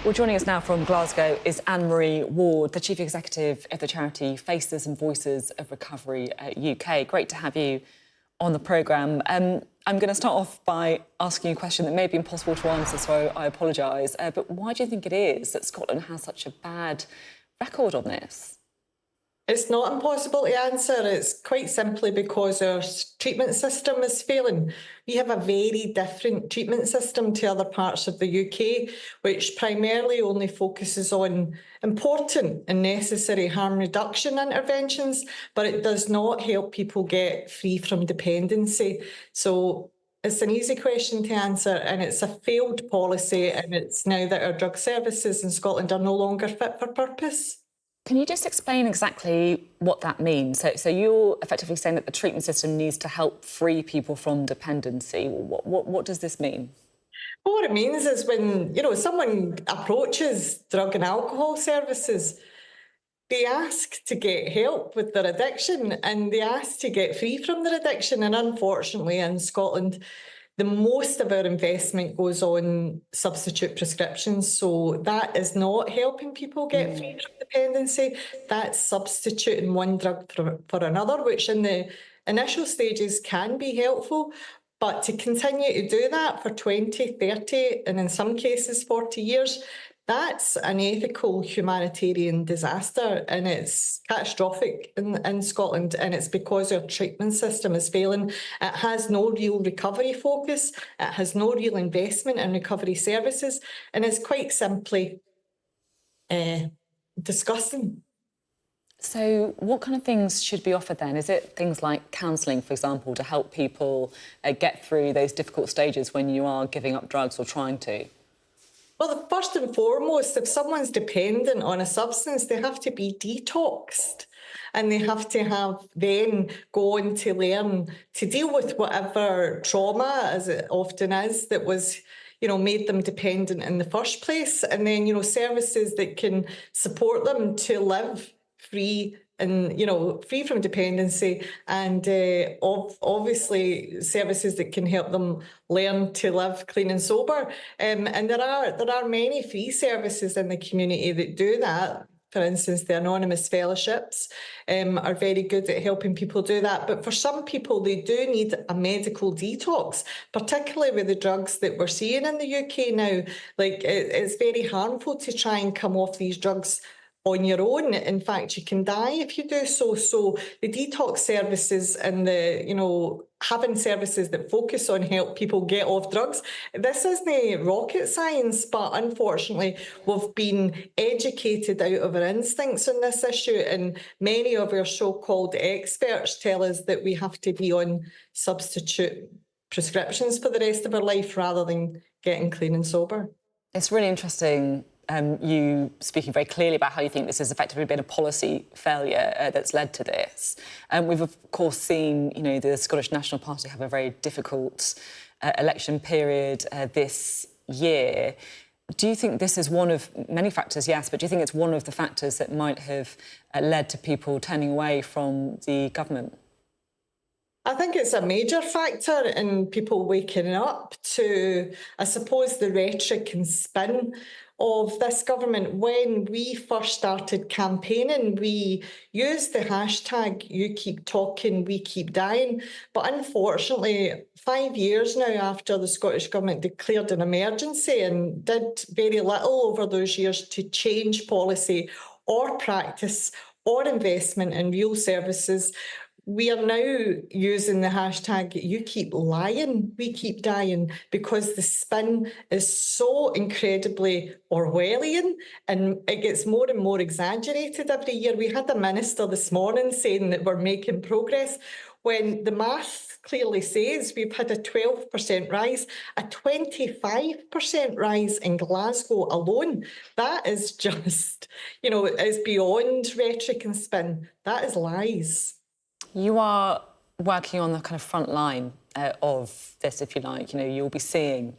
Well, joining us now from Glasgow is Anne-Marie Ward, the Chief Executive of the charity Faces and Voices of Recovery UK. Great to have you on the programme. I'm going to start off by asking you a question that may be impossible to answer, so I apologise. But why do you think it is that Scotland has such a bad record on this? It's not impossible to answer. It's quite simply because our treatment system is failing. We have a very different treatment system to other parts of the UK, which primarily only focuses on important and necessary harm reduction interventions, but it does not help people get free from dependency. So it's an easy question to answer, and it's a failed policy, and it's now that our drug services in Scotland are no longer fit for purpose. Can you just explain exactly what that means? So you're effectively saying that the treatment system needs to help free people from dependency. What does this mean? Well, what it means is when, someone approaches drug and alcohol services, they ask to get help with their addiction and they ask to get free from their addiction. And unfortunately, in Scotland, the most of our investment goes on substitute prescriptions. So that is not helping people get free from dependency. That's substituting one drug for another, which in the initial stages can be helpful. But to continue to do that for 20, 30, and in some cases 40 years, that's an ethical humanitarian disaster, and it's catastrophic in Scotland, and it's because our treatment system is failing. It has no real recovery focus, it has no real investment in recovery services, and it's quite simply disgusting. So what kind of things should be offered then? Is it things like counselling, for example, to help people get through those difficult stages when you are giving up drugs or trying to? Well, first and foremost, if someone's dependent on a substance, they have to be detoxed, and they have to have then go on to learn to deal with whatever trauma, as it often is, that was, made them dependent in the first place. And then, services that can support them to live free and, free from dependency, and obviously services that can help them learn to live clean and sober. And there are many free services in the community that do that. For instance, the Anonymous Fellowships are very good at helping people do that. But for some people, they do need a medical detox, particularly with the drugs that we're seeing in the UK now. Like, it's very harmful to try and come off these drugs on your own. In fact, you can die if you do so. So the detox services and having services that focus on help people get off drugs, this isn't rocket science, but unfortunately we've been educated out of our instincts on this issue, and many of our so-called experts tell us that we have to be on substitute prescriptions for the rest of our life rather than getting clean and sober. It's really interesting you speaking very clearly about how you think this has effectively been a policy failure that's led to this. We've, of course, seen, the Scottish National Party have a very difficult election period this year. Do you think this is one of many factors? Yes, but do you think it's one of the factors that might have led to people turning away from the government? I think it's a major factor in people waking up to, I suppose, the rhetoric and spin of this government. When we first started campaigning, we used the hashtag "You keep talking, we keep dying." But unfortunately, 5 years now after the Scottish Government declared an emergency and did very little over those years to change policy or practice or investment in real services, we are now using the hashtag "You keep lying, we keep dying," because the spin is so incredibly Orwellian and it gets more and more exaggerated every year. We had a minister this morning saying that we're making progress, when the math clearly says we've had a 12% rise, a 25% rise in Glasgow alone. That is just, is beyond rhetoric and spin. That is lies. You are working on the kind of front line of this, if you like. You'll be seeing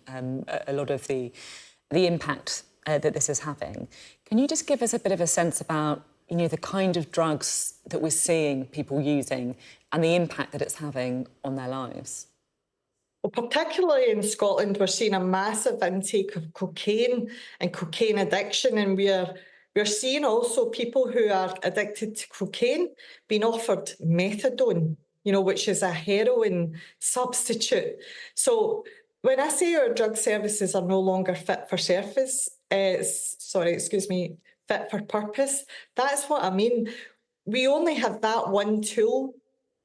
a lot of the impact that this is having. Can you just give us a bit of a sense about, the kind of drugs that we're seeing people using and the impact that it's having on their lives? Well, particularly in Scotland, we're seeing a massive intake of cocaine and cocaine addiction, and we're seeing also people who are addicted to cocaine being offered methadone, which is a heroin substitute. So when I say our drug services are no longer fit for fit for purpose, that's what I mean. We only have that one tool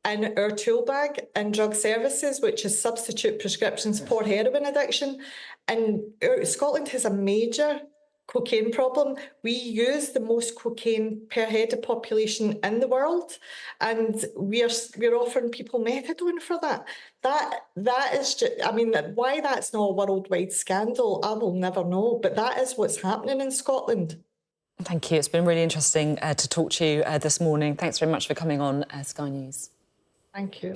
in our tool bag in drug services, which is substitute prescriptions for heroin addiction. And Scotland has a major cocaine problem. We use the most cocaine per head of population in the world, and we're offering people methadone for that. That is just, why that's not a worldwide scandal, I will never know, but that is what's happening in Scotland. Thank you. It's been really interesting to talk to you this morning. Thanks very much for coming on Sky News. Thank you.